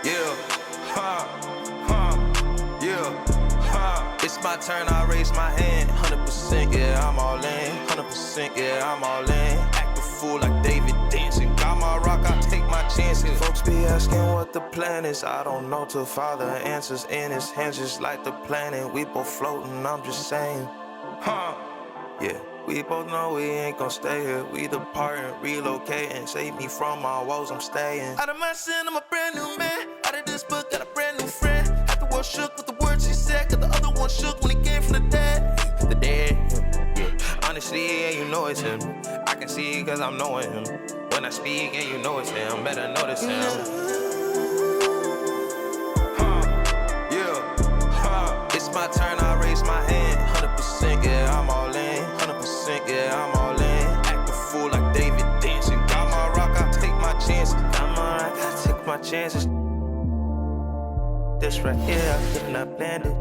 Yeah, yeah, It's my turn, I raise my hand. 100%, yeah, I'm all in. 100%, yeah, I'm all in. Act a fool like David dancing. Got my rock, I take my chances. Folks be asking what the plan is. I don't know till Father answers in his hands, just like the planet. We both floating, I'm just saying. Yeah. We both know we ain't gon' stay here. We depart and relocate and save me from my woes, I'm staying. Out of my sin, I'm a brand new man. Out of this book, got a brand new friend. Half the world shook with the words he said, got the other one shook when he came from the dead. The dead, yeah. Honestly, yeah, you know it's him. I can see it cause I'm knowing him. When I speak, yeah, you know it's him. Better notice him. It's my turn, I raise my hand. 100%, yeah, I'm all in. 100%, yeah, I'm all in. Act a fool like David dancing. Got my rock, I take my chances. Got my rock, I take my chances. This right here, I couldn't have planned it.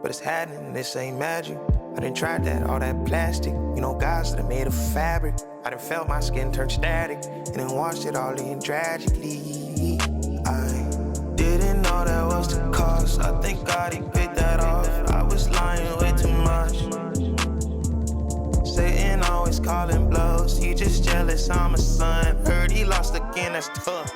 But it's happening, this ain't magic. I done tried that, all that plastic. You know, guys that are made of fabric. I done felt my skin turn static. And then watched it all end tragically. I didn't know that was the cost. I think God, he picked that off. I was lying way too much. Satan always calling blows. He just jealous, I'm a son. Heard he lost again, that's tough.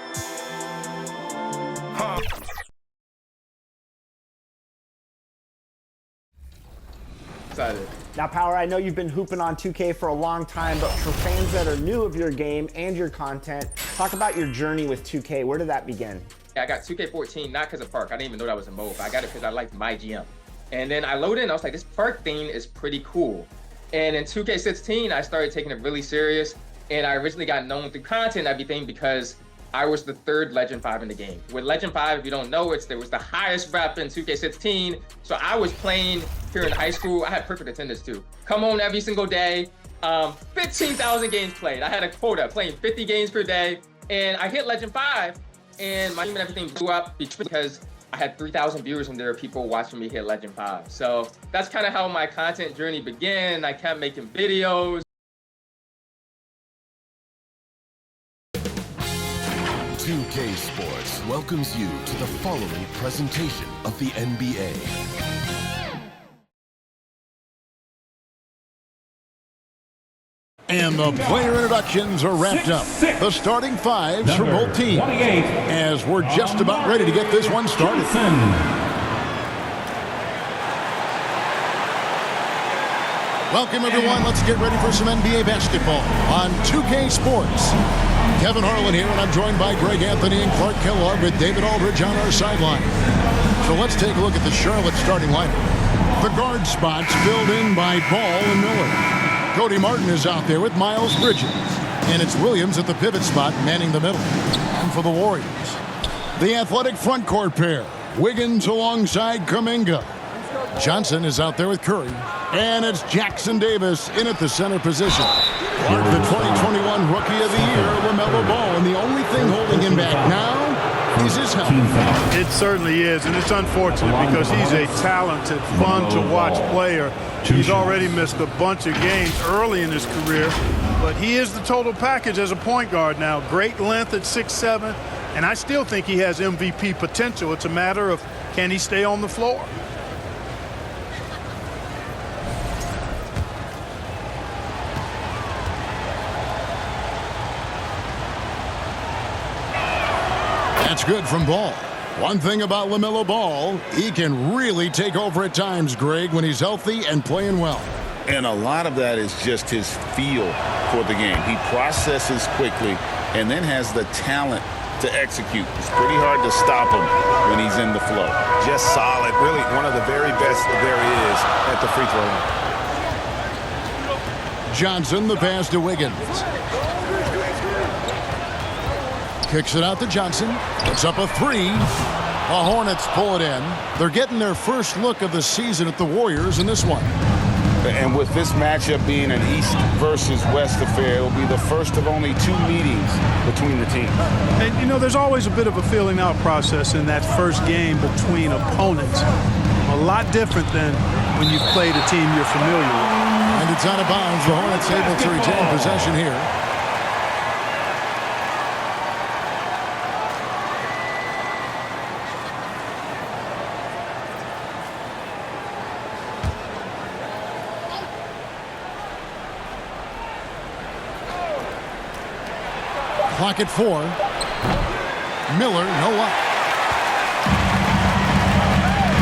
Excited. Now, Power, I know you've been hooping on 2K for a long time, but for fans that are new of your game and your content, talk about your journey with 2K. Where did that begin? I got 2K14 not because of Park. I didn't even know that was a mode. I got it because I liked my GM. And then I loaded in, I was like, this Park thing is pretty cool. And in 2K16, I started taking it really serious. And I originally got known through content and everything because I was the third Legend 5 in the game. With Legend 5, if you don't know, there was the highest rep in 2K16. So I was playing here in high school. I had perfect attendance too. Come home every single day. 15,000 games played. I had a quota, playing 50 games per day. And I hit Legend 5 and my team and everything blew up because I had 3,000 viewers and there were people watching me hit Legend 5. So that's kind of how my content journey began. I kept making videos. 2K Sports welcomes you to the following presentation of the NBA. And the player introductions are wrapped up. The starting fives for both teams as we're just about ready to get this one started. Welcome, everyone. Let's get ready for some NBA basketball on 2K Sports. Kevin Harlan here, and I'm joined by Greg Anthony and Clark Kellogg with David Aldridge on our sideline. So let's take a look at the Charlotte starting lineup. The guard spots filled in by Ball and Miller. Cody Martin is out there with Miles Bridges. And it's Williams at the pivot spot manning the middle. And for the Warriors, the athletic front court pair. Wiggins alongside Kuminga. Johnson is out there with Curry. And it's Jackson Davis in at the center position. The 2021 Rookie of the Year, LaMelo Ball. And the only thing holding him back now is his health. It certainly is, and it's unfortunate because he's a talented, fun-to-watch player. He's already missed a bunch of games early in his career, but he is the total package as a point guard now. Great length at 6'7", and I still think he has MVP potential. It's a matter of can he stay on the floor. That's good from Ball. One thing about LaMelo Ball, he can really take over at times, Greg, when he's healthy and playing well. And a lot of that is just his feel for the game. He processes quickly and then has the talent to execute. It's pretty hard to stop him when he's in the flow. Just solid. Really one of the very best there is at the free throw line. Johnson, the pass to Wiggins. Kicks it out to Johnson. Puts up a three. The Hornets pull it in. They're getting their first look of the season at the Warriors in this one. And with this matchup being an East versus West affair, it'll be the first of only 2 meetings between the teams. And, you know, there's always a bit of a filling out process in that first game between opponents. A lot different than when you've played a team you're familiar with. And it's out of bounds. The Hornets able to retain possession here. Clock at 4. Miller, no up.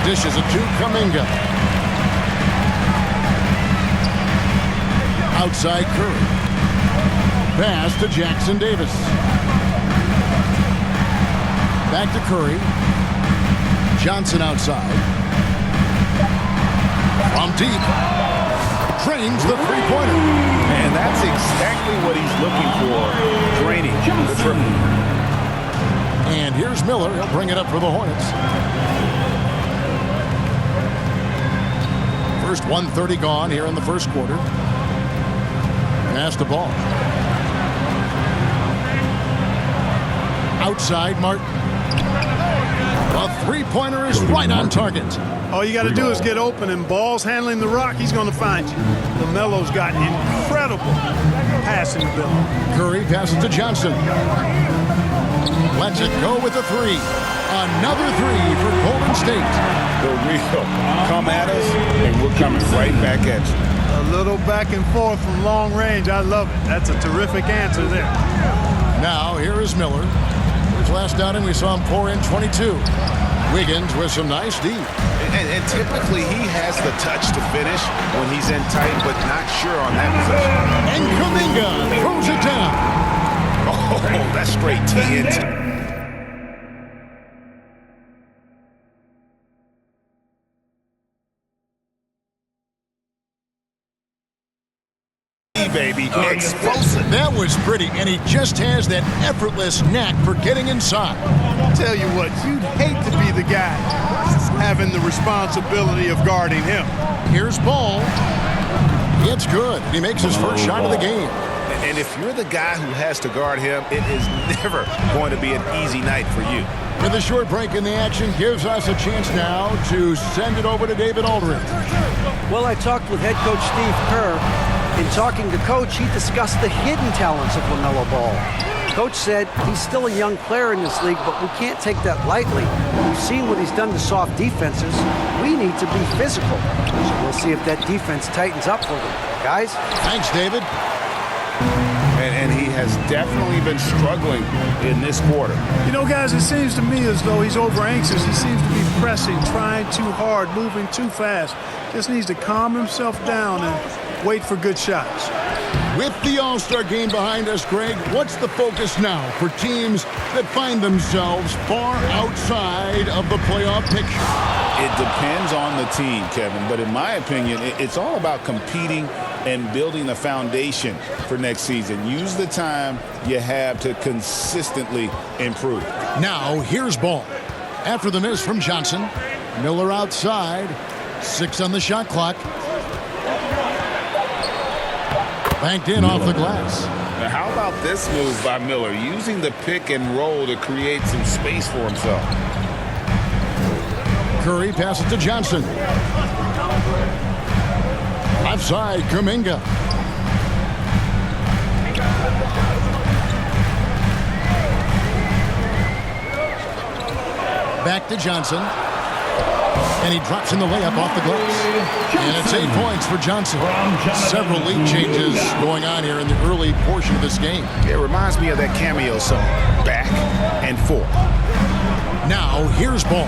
Dishes it to Kuminga. Outside Curry. Pass to Jackson Davis. Back to Curry. Johnson outside. From deep. Drains the three-pointer. And that's exactly what he's looking for. Draining the triple. And here's Miller. He'll bring it up for the Hornets. First 1:30 gone here in the first quarter. Pass the ball. Outside Martin. A three-pointer is right on target. All you got to do is get open, and Ball's handling the rock. He's going to find you. LaMelo's got incredible passing ability. Curry passes to Johnson. Lets it go with a three. Another three for Golden State. The real come at us, and we're coming right back at you. A little back and forth from long range. I love it. That's a terrific answer there. Now, here is Miller. His last outing, we saw him pour in 22. Wiggins with some nice D. And typically he has the touch to finish when he's in tight, but not sure on that possession. And Kuminga throws it down. Oh, that's straight TNT. Baby, explosive. That was pretty, and he just has that effortless knack for getting inside. Tell you what, you'd hate to be the guy having the responsibility of guarding him. Here's Ball. It's good. He makes his first shot of the game. And if you're the guy who has to guard him, it is never going to be an easy night for you. With a short break in the action, gives us a chance now to send it over to David Aldridge. Well, I talked with head coach Steve Kerr. In talking to Coach, he discussed the hidden talents of LaMelo Ball. Coach said he's still a young player in this league, but we can't take that lightly. We've seen what he's done to soft defenses. We need to be physical. So we'll see if that defense tightens up for them. Guys? Thanks, David. And he has definitely been struggling in this quarter. You know, guys, it seems to me as though he's over anxious. He seems to be pressing, trying too hard, moving too fast. Just needs to calm himself down and wait for good shots. With the All-Star game behind us, Greg, what's the focus now for teams that find themselves far outside of the playoff picture? It depends on the team, Kevin, but in my opinion, it's all about competing and building a foundation for next season. Use the time you have to consistently improve. Now, here's Ball. After the miss from Johnson, Miller outside, 6 on the shot clock. Banked in off the glass. Now, how about this move by Miller, using the pick and roll to create some space for himself? Curry passes to Johnson. Offside, Kuminga. Back to Johnson. And he drops in the layup off the glass. And it's 8 points for Johnson. Several lead changes going on here in the early portion of this game. It reminds me of that cameo song, Back and Forth. Now, here's Ball.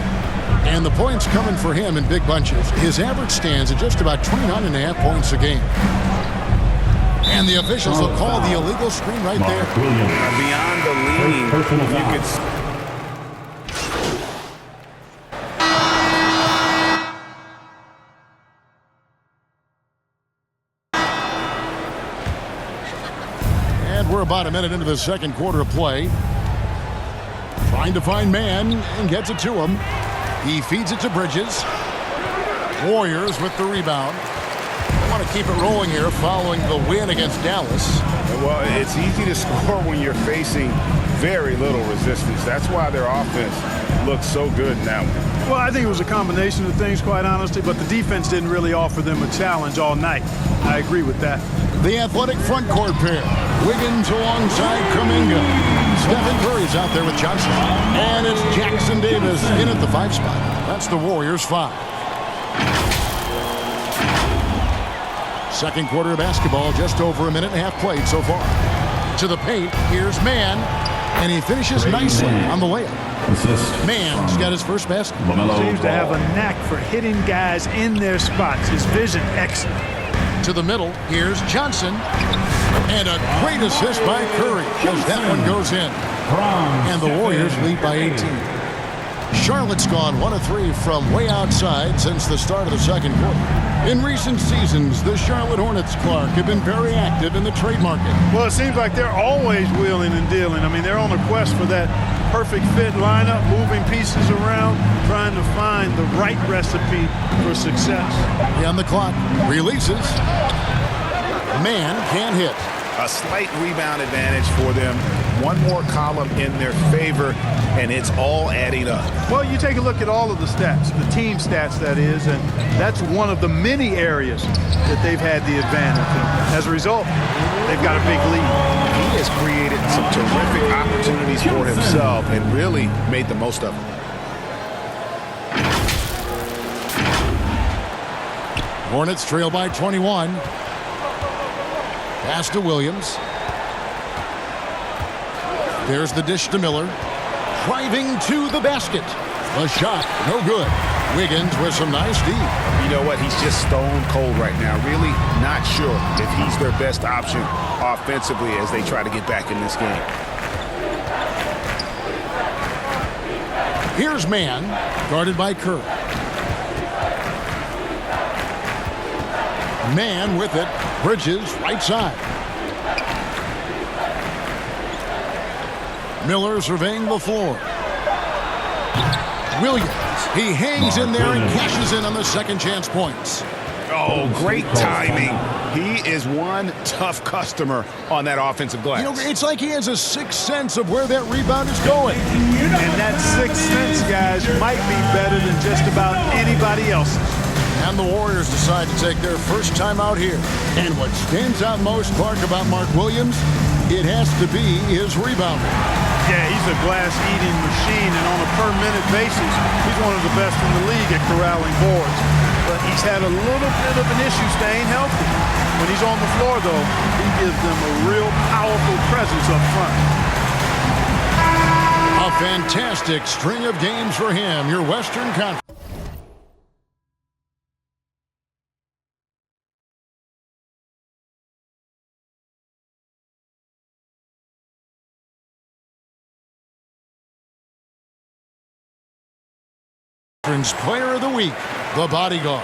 And the points coming for him in big bunches. His average stands at just about 29.5 points a game. And the officials will call the illegal screen right there. Beyond the leaning, you could... We're about a minute into the second quarter of play. Trying to find man and gets it to him. He feeds it to Bridges. Warriors with the rebound. I want to keep it rolling here following the win against Dallas. Well, it's easy to score when you're facing very little resistance. That's why their offense looks so good now. Well, I think it was a combination of things, quite honestly, but the defense didn't really offer them a challenge all night. I agree with that. The athletic front court pair. Wiggins alongside Kuminga. Stephen Curry's out there with Johnson. And it's Jackson Davis in at the 5 spot. That's the Warriors 5. Second quarter of basketball, just over a minute and a half played so far. To the paint, here's Mann, and he finishes nicely on the layup. Mann's got his first basket. Seems to have a knack for hitting guys in their spots. His vision, excellent. To the middle, here's Johnson, and a great assist by Curry as that one goes in. And the Warriors lead by 18. Charlotte's gone 1 of 3 from way outside since the start of the second quarter. In recent seasons, the Charlotte Hornets, Clark, have been very active in the trade market. Well, it seems like they're always wheeling and dealing. I mean, they're on a quest for that perfect fit lineup, moving pieces around, trying to find the right recipe for success. On the clock, releases. Mann can't hit. A slight rebound advantage for them. One more column in their favor, and it's all adding up. Well, you take a look at all of the stats, the team stats, that is, and that's one of the many areas that they've had the advantage. And as a result, they've got a big lead. He has created some terrific opportunities for himself and really made the most of them. Hornets trail by 21. Pass to Williams. There's the dish to Miller. Driving to the basket. The shot, no good. Wiggins with some nice D. You know what? He's just stone cold right now. Really not sure if he's their best option offensively as they try to get back in this game. Here's Mann, guarded by Kerr. Mann with it. Bridges, right side. Miller surveying the floor. Williams, he hangs in there and cashes in on the second chance points. Oh, great timing. He is one tough customer on that offensive glass. You know, it's like he has a sixth sense of where that rebound is going. And that sixth sense, guys, might be better than just about anybody else's. And the Warriors decide to take their first time out here. And what stands out most, Clark, about Mark Williams, it has to be his rebounding. Yeah, he's a glass-eating machine, and on a per-minute basis, he's one of the best in the league at corralling boards. But he's had a little bit of an issue staying healthy. When he's on the floor, though, he gives them a real powerful presence up front. A fantastic string of games for him, your Western Conference. Player of the Week, the bodyguard.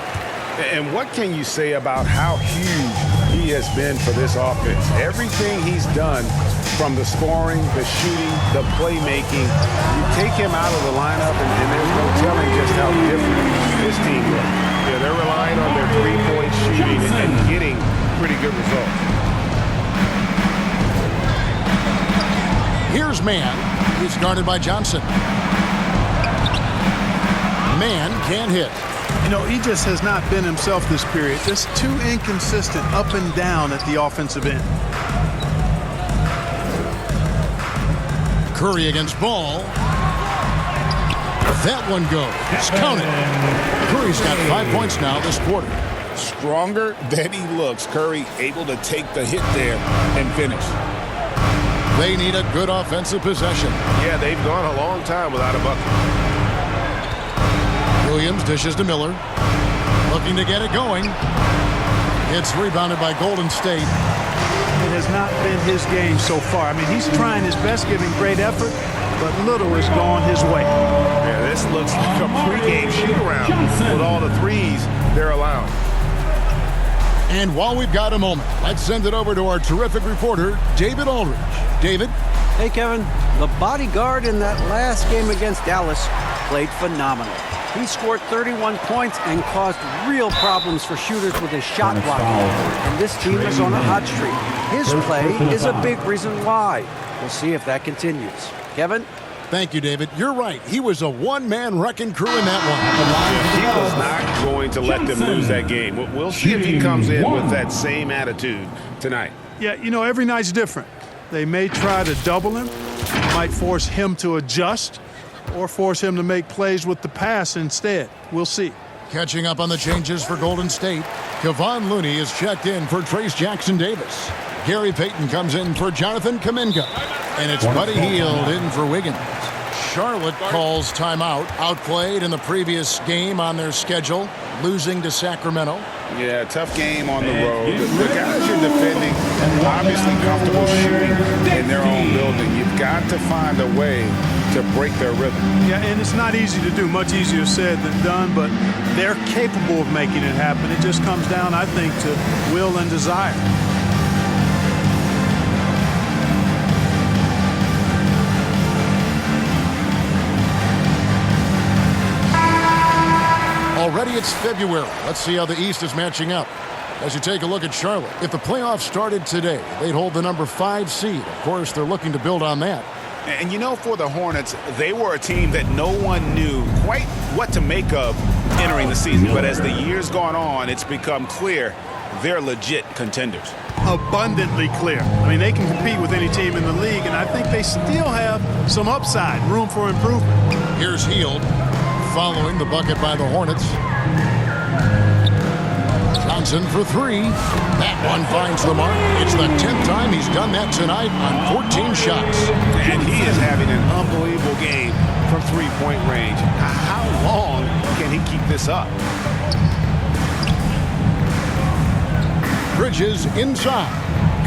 And what can you say about how huge he has been for this offense? Everything he's done, from the scoring, the shooting, the playmaking, you take him out of the lineup and there's no telling just how different this team is. Yeah, they're relying on their three-point shooting and getting pretty good results. Here's Mann. He's guarded by Johnson. Mann can't hit. You know, he just has not been himself this period. Just too inconsistent up and down at the offensive end. Curry against Ball. That one goes. Counted. Curry's got 5 points now this quarter. Stronger than he looks. Curry able to take the hit there and finish. They need a good offensive possession. Yeah, they've gone a long time without a bucket. Williams dishes to Miller. Looking to get it going. It's rebounded by Golden State. It has not been his game so far. I mean, he's trying his best, giving great effort, but little has gone his way. Yeah, this looks like a pregame shoot-around with all the threes they're allowing. And while we've got a moment, let's send it over to our terrific reporter, David Aldridge. David? Hey, Kevin. The bodyguard in that last game against Dallas played phenomenal. He scored 31 points and caused real problems for shooters with his shot blocking. And this team is on a hot streak. His play is a big reason why. We'll see if that continues. Kevin? Thank you, David. You're right. He was a one-man wrecking crew in that one. He was not going to let them lose that game. We'll see if he comes in with that same attitude tonight. Yeah, you know, every night's different. They may try to double him, might force him to adjust, or force him to make plays with the pass instead. We'll see. Catching up on the changes for Golden State, Kevon Looney is checked in for Trace Jackson Davis. Gary Payton comes in for Jonathan Kuminga. And it's Buddy Hield in for Wiggins. Charlotte calls timeout. Outplayed in the previous game on their schedule, losing to Sacramento. Yeah, tough game on the road. The guys you're defending, obviously comfortable shooting in their own building. You've got to find a way to break their rhythm. Yeah, and it's not easy to do. Much easier said than done, but they're capable of making it happen. It just comes down, I think, to will and desire. Already it's February. Let's see how the East is matching up. As you take a look at Charlotte, if the playoffs started today, they'd hold the number 5 seed. Of course, they're looking to build on that. And you know, for the Hornets, they were a team that no one knew quite what to make of entering the season. But as the years gone on, it's become clear they're legit contenders. Abundantly clear. I mean, they can compete with any team in the league, and I think they still have some upside, room for improvement. Here's Hield following the bucket by the Hornets. Johnson for 3. That one finds the mark. It's the 10th time he's done that tonight on 14 shots. And he is having an unbelievable game from three-point range. How long can he keep this up? Bridges inside,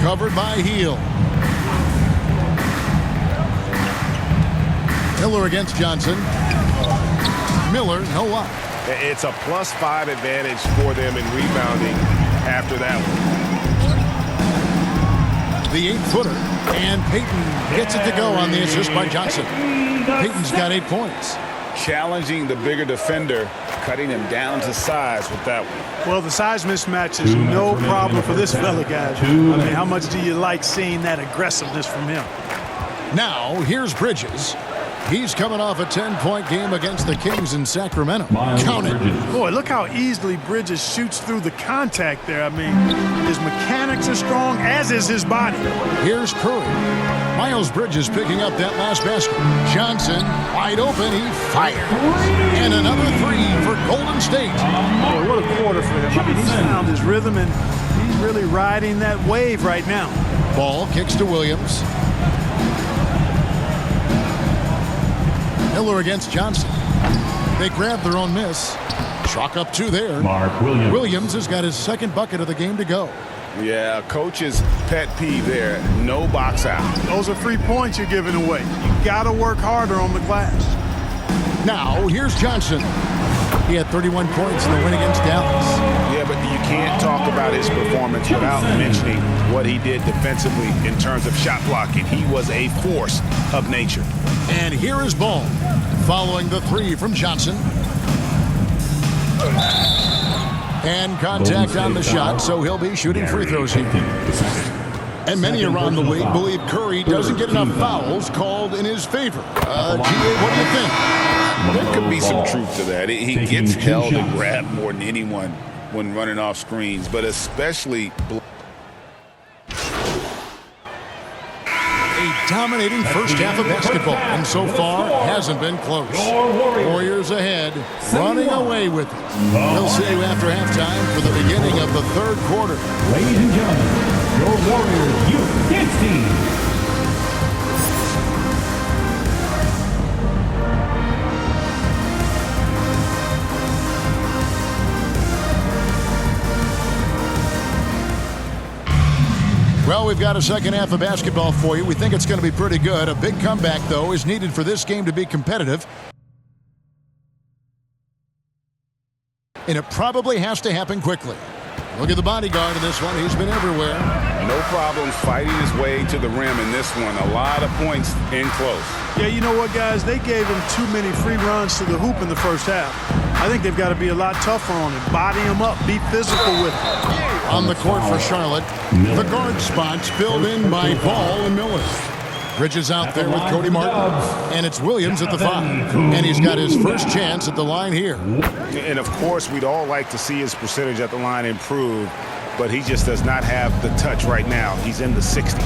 covered by Hield. Miller against Johnson. Miller, no luck. It's a +5 advantage for them in rebounding after that one. The 8-footer, and Payton gets it to go on the assist by Johnson. Payton's got 8 points. Challenging the bigger defender, cutting him down to size with that one. Well, the size mismatch is no problem for this fella, guys. I mean, how much do you like seeing that aggressiveness from him? Now, here's Bridges. He's coming off a 10-point game against the Kings in Sacramento. Count it. Boy, look how easily Bridges shoots through the contact there. I mean, his mechanics are strong, as is his body. Here's Curry. Miles Bridges picking up that last basket. Johnson, wide open, he fires. And another 3 for Golden State. Boy, what a quarter for him. I mean, he's found his rhythm, and he's really riding that wave right now. Ball kicks to Williams. Miller against Johnson. They grab their own miss. Chalk up 2 there. Mark Williams. Williams has got his 2nd bucket of the game to go. Yeah, coach's pet peeve there. No box out. Those are free points you're giving away. You got to work harder on the glass. Now, here's Johnson. He had 31 points in the win against Dallas. Yeah, but you can't talk about his performance without mentioning what he did defensively in terms of shot blocking. He was a force of nature. And here is Ball, following the 3 from Johnson. And contact on the shot, so he'll be shooting free throws here. And many around the league believe Curry doesn't get enough fouls called in his favor. GA, what do you think? There could be some truth to that. He gets held and grabbed more than anyone when running off screens, but especially a dominating first half of basketball, and so far hasn't been close. Warriors ahead, running away with it. We'll see you after halftime for the beginning of the 3rd quarter. Ladies and gentlemen, your Warriors Youth Dance Team. Well, we've got a second half of basketball for you. We think it's going to be pretty good. A big comeback, though, is needed for this game to be competitive. And it probably has to happen quickly. Look at the bodyguard in this one. He's been everywhere. no problems fighting his way to the rim in this one. A lot of points in close. Yeah, you know what, guys? They gave him too many free runs to the hoop in the first half. I think they've got to be a lot tougher on him. Body him up. Be physical with him. On the court for Charlotte, the guard spots filled in by Ball and Miller. Bridges out there with Cody Martin, and it's Williams at the 5. And he's got his first chance at the line here. And, of course, we'd all like to see his percentage at the line improve, but he just does not have the touch right now. He's in the 60s.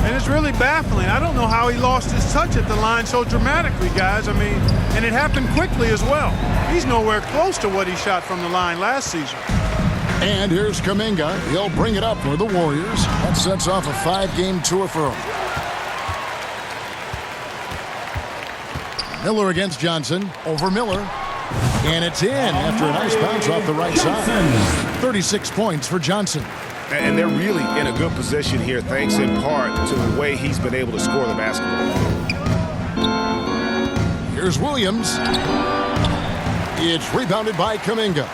And it's really baffling. I don't know how he lost his touch at the line so dramatically, guys. I mean, and it happened quickly as well. He's nowhere close to what he shot from the line last season. And here's Kuminga. He'll bring it up for the Warriors. That sets off a 5-game tour for him. Miller against Johnson. Over Miller. And it's in after a nice bounce off the right side. 36 points for Johnson. And they're really in a good position here, thanks in part to the way he's been able to score the basketball. Here's Williams. It's rebounded by Kuminga.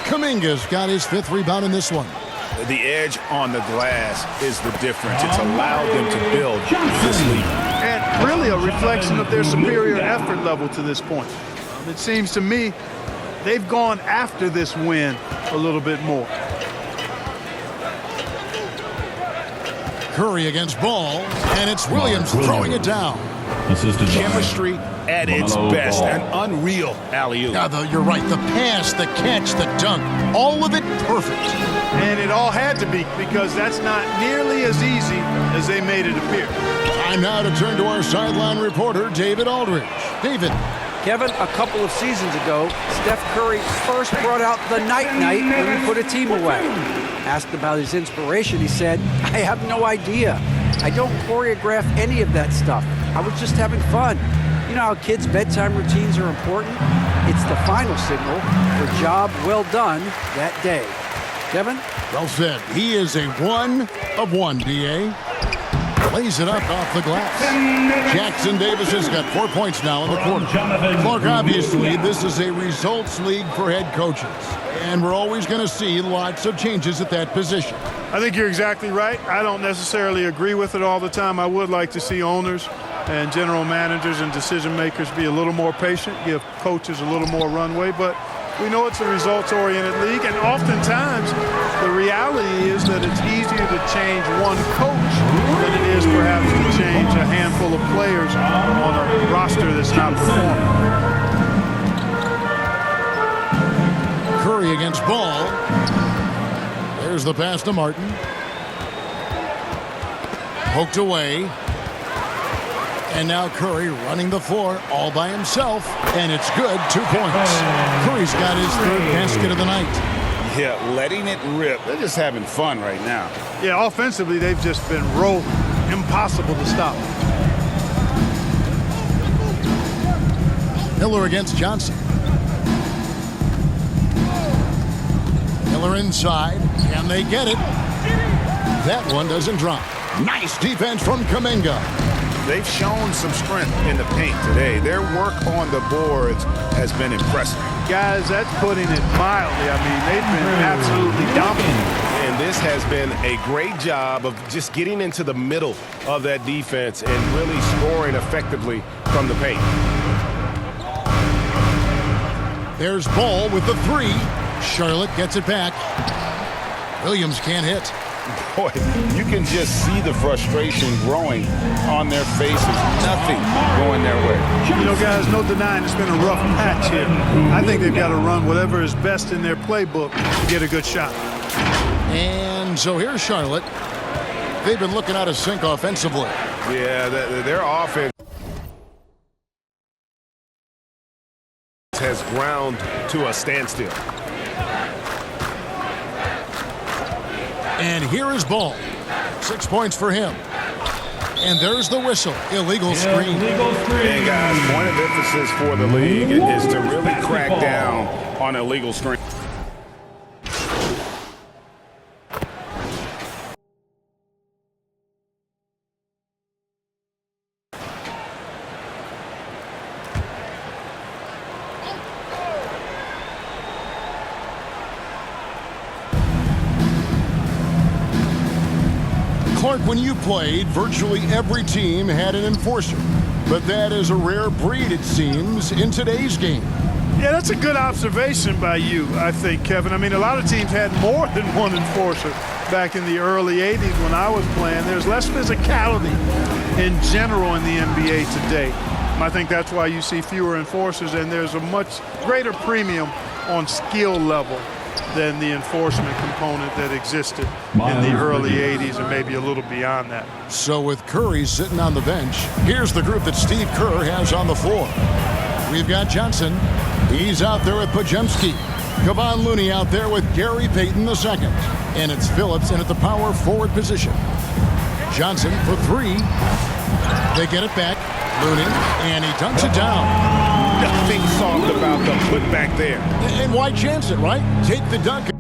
Kuminga's got his 5th rebound in this one. The edge on the glass is the difference. It's allowed them to build this lead. And really a reflection of their superior effort level to this point. It seems to me they've gone after this win a little bit more. Curry against Ball, and it's Williams throwing it down. Chemistry at its best. An unreal alley-oop. You're right. The pass, the catch, the dunk, all of it perfect. And it all had to be, because that's not nearly as easy as they made it appear. Time now to turn to our sideline reporter, David Aldridge. David. Kevin, a couple of seasons ago, Steph Curry first brought out the night-night when he put a team away. Asked about his inspiration, he said, "I have no idea. I don't choreograph any of that stuff. I was just having fun." You know how kids' bedtime routines are important? It's the final signal for job well done that day. Kevin? Well said. He is a 1 of 1, D.A. Lays it up off the glass. Jackson Davis has got 4 points now in the quarter. Clark, obviously, this is a results league for head coaches. And we're always going to see lots of changes at that position. I think you're exactly right. I don't necessarily agree with it all the time. I would like to see owners and general managers and decision makers be a little more patient, give coaches a little more runway. But we know it's a results-oriented league, and oftentimes the reality is that it's easier to change one coach than it is perhaps to change a handful of players on a roster that's not performing. Curry against Ball. There's the pass to Martin. Poked away. And now Curry running the floor all by himself. And it's good. 2 points. Curry's got his 3rd basket of the night. Yeah, letting it rip. They're just having fun right now. Yeah, offensively, they've just been rolling. Impossible to stop. Miller against Johnson. Miller inside. Can they get it? That one doesn't drop. Nice defense from Kuminga. They've shown some strength in the paint today. Their work on the boards has been impressive. Guys, that's putting it mildly. I mean, they've been absolutely dominant. And this has been a great job of just getting into the middle of that defense and really scoring effectively from the paint. There's Ball with the 3. Charlotte gets it back. Williams can't hit. Boy, you can just see the frustration growing on their faces. Nothing going their way. You know, guys, no denying it's been a rough patch here. I think they've got to run whatever is best in their playbook to get a good shot. And so here's Charlotte. They've been looking out of sync offensively. Yeah, their offense has ground to a standstill. And here is Ball. 6 points for him. And there's the whistle. Illegal screen. And guys, point of emphasis for the league is to really crack down on illegal screen. Clark, when you played, virtually every team had an enforcer. But that is a rare breed, it seems, in today's game. Yeah, that's a good observation by you, I think, Kevin. I mean, a lot of teams had more than one enforcer back in the early 80s when I was playing. There's less physicality in general in the NBA today. I think that's why you see fewer enforcers, and there's a much greater premium on skill level than the enforcement component that existed in the early 80s and maybe a little beyond that. So with Curry sitting on the bench, here's the group that Steve Kerr has on the floor. We've got Johnson. He's out there with Podziemski. Kevon Looney out there with Gary Payton II. And it's Phillips in at the power forward position. Johnson for three. They get it back. Looney, and he dunks it down. Nothing soft about the putback there. And why chance it, right? Take the dunk.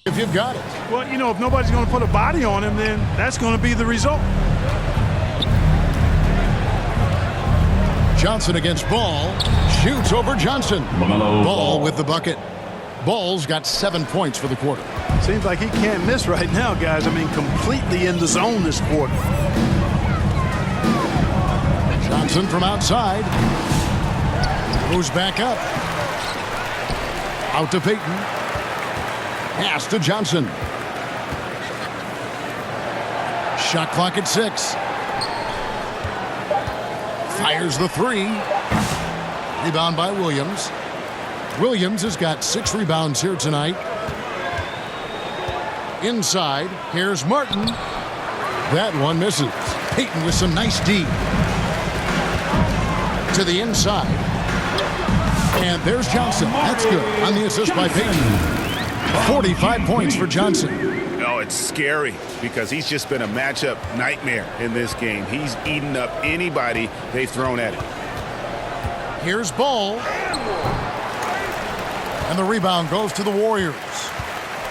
If you've got it. Well, you know, if nobody's going to put a body on him, then that's going to be the result. Johnson against Ball. Shoots over Johnson. Ball with the bucket. Ball's got 7 points for the quarter. Seems like he can't miss right now, guys. I mean, completely in the zone this quarter. Johnson from outside. Moves back up. Out to Payton. Pass to Johnson. Shot clock at 6. Fires the three. Rebound by Williams. Williams has got 6 rebounds here tonight. Inside, here's Martin. That one misses. Payton with some nice D. To the inside. And there's Johnson. That's good on the assist by Payton. 45 points for Johnson. Oh, it's scary because he's just been a matchup nightmare in this game. He's eaten up anybody they've thrown at him. Here's Ball. And the rebound goes to the Warriors.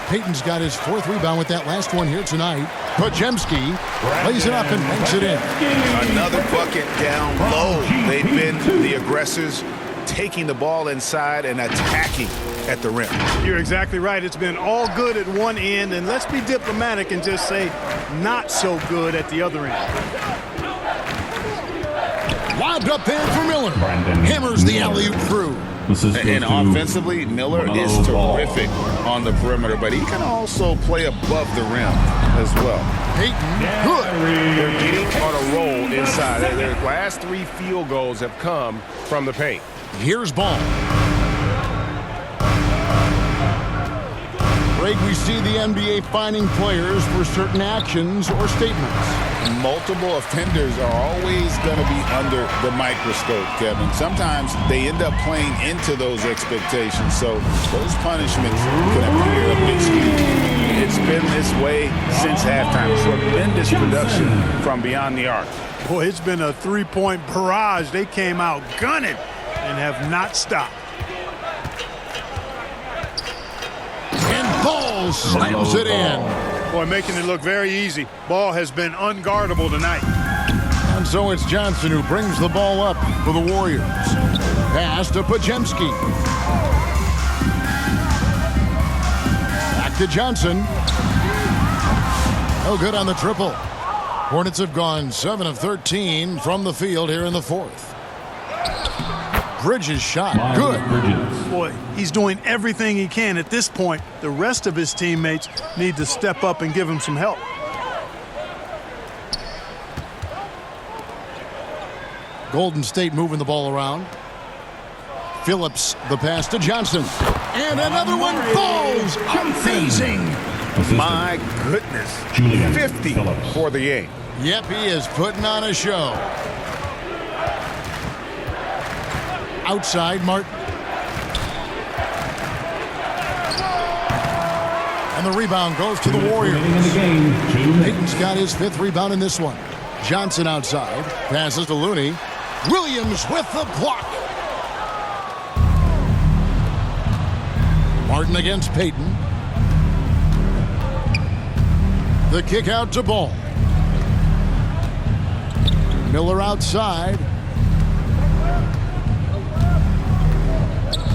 Payton's got his 4th rebound with that last one here tonight. Podziemski lays it up and banks it in. Another bucket down low. They've been the aggressors, taking the ball inside and attacking at the rim. You're exactly right. It's been all good at one end, and let's be diplomatic and just say not so good at the other end. Lobbed up there for Miller. Hammers the alley-oop through. And offensively, Miller is terrific on the perimeter, but he can also play above the rim as well. Payton, good. They're getting on a roll inside. Their last 3 field goals have come from the paint. Here's Ball. Greg, we see the NBA fining players for certain actions or statements. Multiple offenders are always going to be under the microscope, Kevin. Sometimes they end up playing into those expectations, so those punishments can appear a bit skewed. It's been this way since halftime. Tremendous production from beyond the arc. Boy, it's been a 3-point barrage. They came out gunning and have not stopped. And Ball slams it in. Boy, making it look very easy. Ball has been unguardable tonight. And so it's Johnson who brings the ball up for the Warriors. Pass to Podziemski. Back to Johnson. No good on the triple. Hornets have gone 7 of 13 from the field here in the 4th. Bridges shot. Good. Boy, he's doing everything he can at this point. The rest of his teammates need to step up and give him some help. Golden State moving the ball around. Phillips, the pass to Johnson. And another one falls. Amazing. My goodness. 50 for the game. Yep, he is putting on a show. Outside, Martin. And the rebound goes to the Warriors. Payton's got his 5th rebound in this one. Johnson outside. Passes to Looney. Williams with the block. Martin against Payton. The kick out to Ball. Miller outside.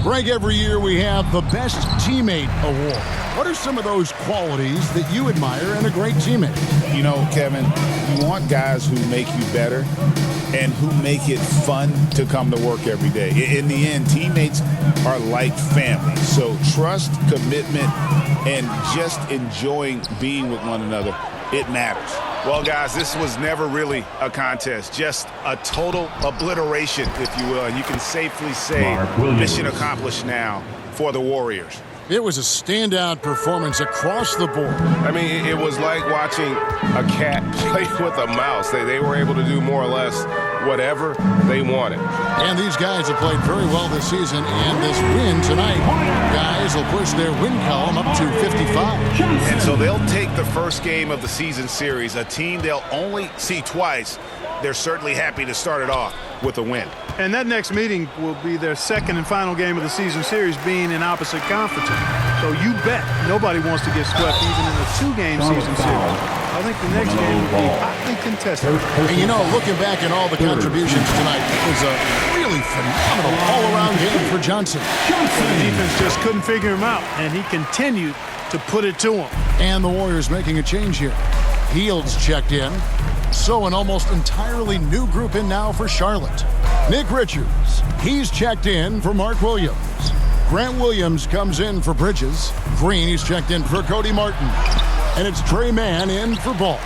Greg, every year we have the Best Teammate Award. What are some of those qualities that you admire in a great teammate? You know, Kevin, you want guys who make you better and who make it fun to come to work every day. In the end, teammates are like family. So trust, commitment, and just enjoying being with one another, it matters. Well, guys, this was never really a contest, just a total obliteration, if you will. And you can safely say mission accomplished now for the Warriors. It was a standout performance across the board. I mean, it was like watching a cat play with a mouse. They were able to do more or less whatever they wanted. And these guys have played very well this season, and this win tonight, guys will push their win column up to 55. And so they'll take the first game of the season series, a team they'll only see twice. They're certainly happy to start it off with a win. And that next meeting will be their second and final game of the season series, being in opposite conferences. So you bet nobody wants to get swept even in a two-game season series. I think the next game will be hotly contested. And you know, looking back at all the contributions tonight, it was a really phenomenal all-around game for Johnson. The defense just couldn't figure him out, and he continued to put it to him. And the Warriors making a change here. Heald's checked in. So an almost entirely new group in now for Charlotte. Nick Richards, he's checked in for Mark Williams. Grant Williams comes in for Bridges. Green, he's checked in for Cody Martin. And it's Tre Mann in for Ball.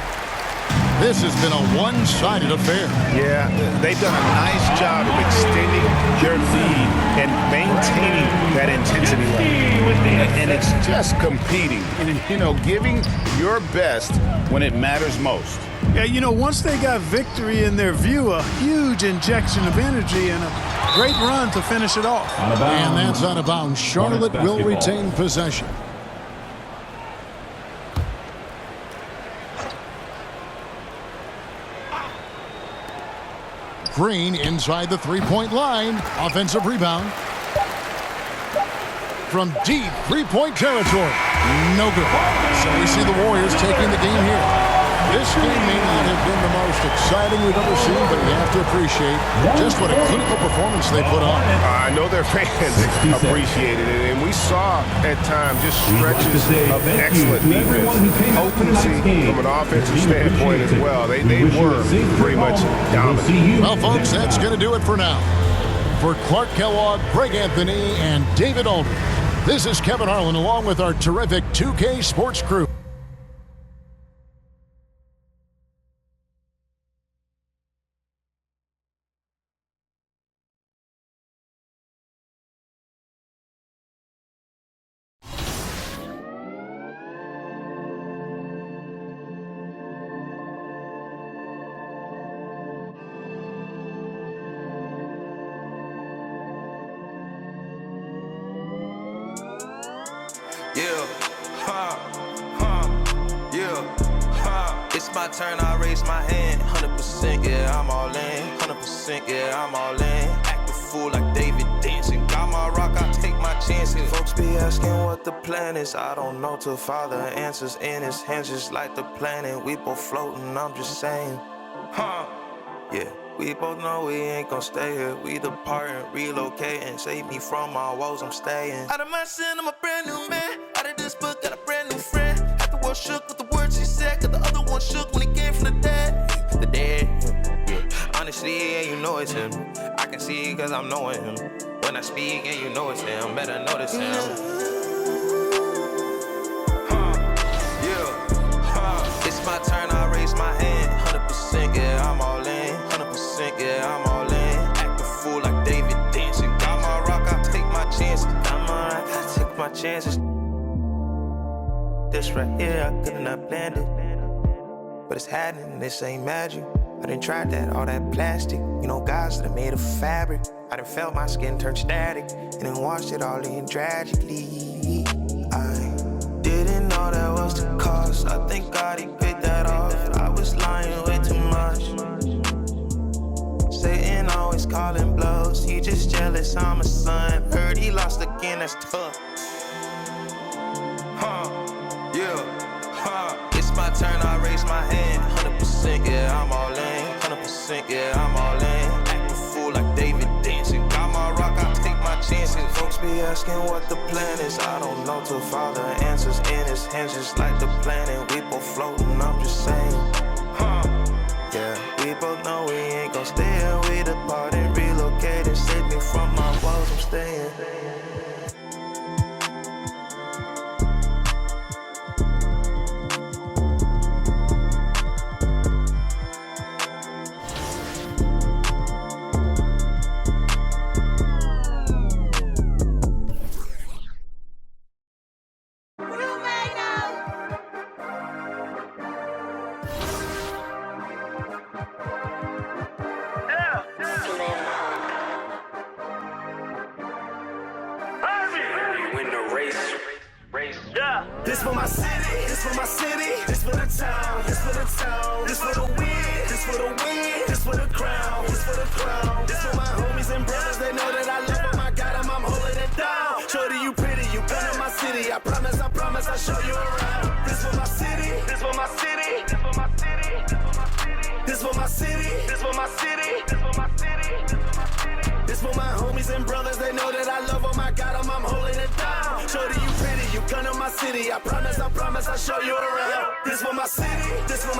This has been a one-sided affair. Yeah, they've done a nice job of extending their lead and maintaining that intensity level. And it's just competing and, you know, giving your best when it matters most. Yeah, you know, once they got victory in their view, a huge injection of energy and a great run to finish it off. And that's out of bounds. Charlotte will retain possession. Green inside the three-point line. Offensive rebound. From deep three-point territory. No good. So we see the Warriors taking the game here. This game may not have been the most exciting we've ever seen, but you have to appreciate just what a clinical performance they put on. I know their fans appreciated it, and we saw at times just stretches of excellent defense, potency from an offensive standpoint as well. They were pretty much dominant. Well, folks, that's going to do it for now. For Clark Kellogg, Greg Anthony, and David Aldridge, this is Kevin Harlan along with our terrific 2K Sports crew. It's my turn, I raise my hand. 100%, yeah, I'm all in. 100%, yeah, I'm all in. Act a fool like David dancing. Got my rock, I take my chances. Folks be asking what the plan is. I don't know till Father answers in his hands, just like the planet. We both floating, I'm just saying. Yeah. We both know we ain't gon' stay here. We departing, relocating. Save me from my woes, I'm staying. Out of my sin, I'm a brand new man. Out of this book, got a brand new friend. Half the world shook with the words he said, cause the other one shook when he came from the dead. The dead, yeah. Honestly, yeah, you know it's him. I can see it cause I'm knowing him. When I speak, and you know it's him. Better notice him. It's my turn, I raise my hand. 100%, yeah, I'm all in. 100%, yeah, I'm all in. Act a fool like David dancing. Got my rock, I take my chances. Got my rock, I take my chances. This right here, I could not planned it. But it's happening, this ain't magic. I done tried that, all that plastic. You know, guys that are made of fabric. I done felt my skin turn static. And then washed it all in tragically. I didn't know that was the cost. I think God, he paid that off. I was lying way too much. Satan always calling blows. He just jealous, I'm a son. Heard he lost again, that's tough. It's my turn, I raise my hand. 100%, yeah, I'm all in. 100%, yeah, I'm all in. Act a fool like David dancing. Got my rock, I take my chances. Folks be asking what the plan is. I don't know till Father answers in his hands, just like the planet. We both floating, I'm just saying. Yeah, we both know we ain't gon' stay here. We departed, relocated. Save me from my woes, I'm staying. This for my city, this for my city, this for the town, this for the town, this for the win, this for the win, this for the crown, this for the crown. This for my homies and brothers, they know that I love them, I got them, I'm holding it down. Shorty, you pretty, you come to my city, I promise, I'll show you around. This for my city, this for my city, this for my city, this for my city, this for my city, this for my city, this for my homies and brothers, they know that I love them, I got them, I'm holding it down. Shorty, you pretty, you come to my city, I promise, I'll show you around. This for my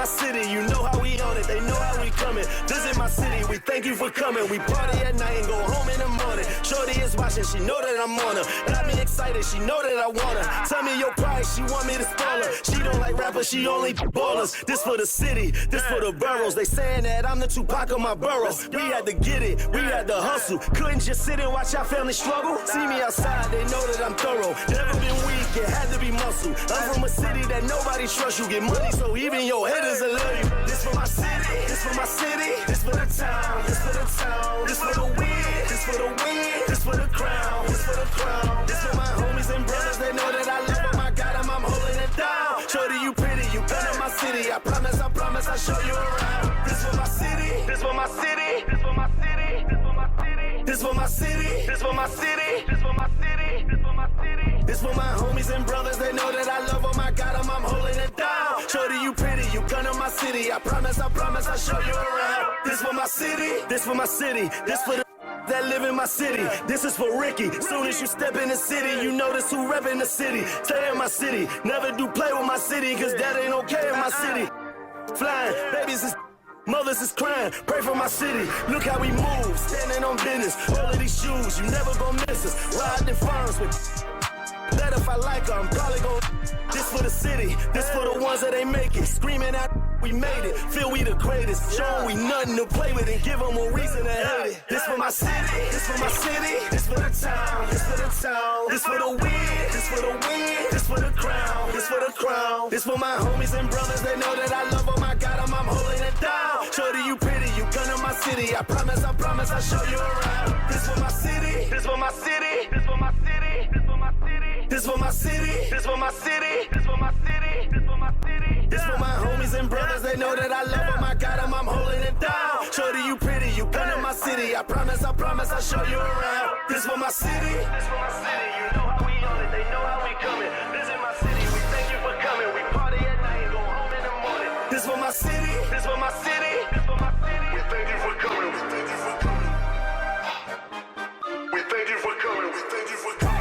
city, you know how we on it, they know how we coming. Visit my city, we thank you for coming. We party at night and go home in the morning. Shorty is watching, she know that I'm on her. Got me excited, she know that I want her. Tell me your price, she want me to spoil her. She don't like rappers, she only ballers. This for the city, this for the boroughs. They saying that I'm the Tupac of my borough. We had to get it, we had to hustle. Couldn't just sit and watch our family struggle. See me outside, they know that I'm thorough. Never been weak, it had to be muscle. I'm from a city that nobody trusts. You get money, so even your haters will love you. This for my city, this for my city, this for the town, this for the town, this for the win, this for the win, this for the crown, this for the crown. This for my homies and brothers, they know that I love them, I got them, I'm holding it down. Shorty, you pretty, you come to my city, I promise, I'll show you around. This for my city, this for my city, this for my city, this for my city, this for my city, this for my city, this for my city, this for my homies and brothers, they know that I love them, I got them, I'm holding it down. Shorty, you pretty, you come to my city, I promise, I'll show you around. This for my city, this for my city, this for the that live in my city. This is for Ricky. Soon as you step in the city, you notice who reppin' the city. Stay in my city, never do play with my city, cause that ain't okay in my city. Flying, babies is mothers is crying, pray for my city. Look how we move, standing on business. All of these shoes, you never gon' miss us. Riding in farms with that if I like her, I'm probably gon' this for the city, this for the ones that ain't make it. Screaming out, we made it, feel we the greatest. Show 'em we nothing to play with and give 'em a reason to hate it. This for my city, this for my city, this for the town, this for the town, this for the win, this for the win, this for the crown, this for the crown. This for my homies and brothers, they know that I love them, I got them, I'm holding it down. Shorty, you pretty, you come to my city, I promise, I'll show you around. This for my city, this for my city, this for my city, this for my city, this for my city, this for my city, this for my city, this for my city. This for my homies and brothers, they know that I love them, I got them, I'm holding it down. Shorty, you pretty, you come to my city, I promise, I'll show you around. This for my city, this for my city, you know how we on it, they know how we coming. Visit my city, we thank you for coming, we party at night and go home in the morning. This for my city, this for my city, this for my city, we thank you for coming, we thank you for coming. We thank you for coming, we thank you for coming.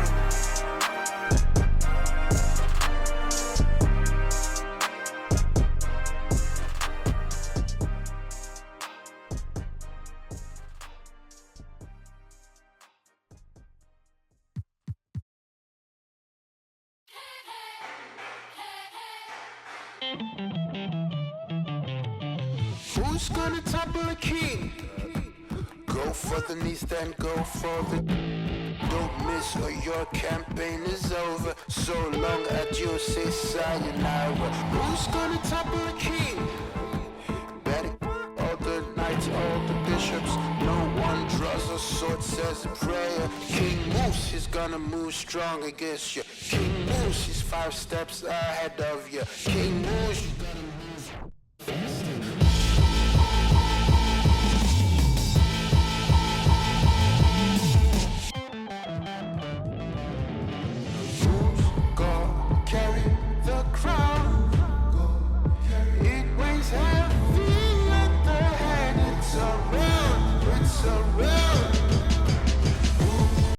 Who's gonna topple a king? Go for the knees, then go for the... Don't miss or your campaign is over. So long adieu, say sayonara. Who's gonna topple a king? Betty, all the knights, all the bishops. No one draws a sword, says a prayer. King Moose, he's gonna move strong against you. King Moose, he's 5 steps ahead of you. King Moose, you gotta move fast. Carry the crown. It weighs heavy at the head. It's around.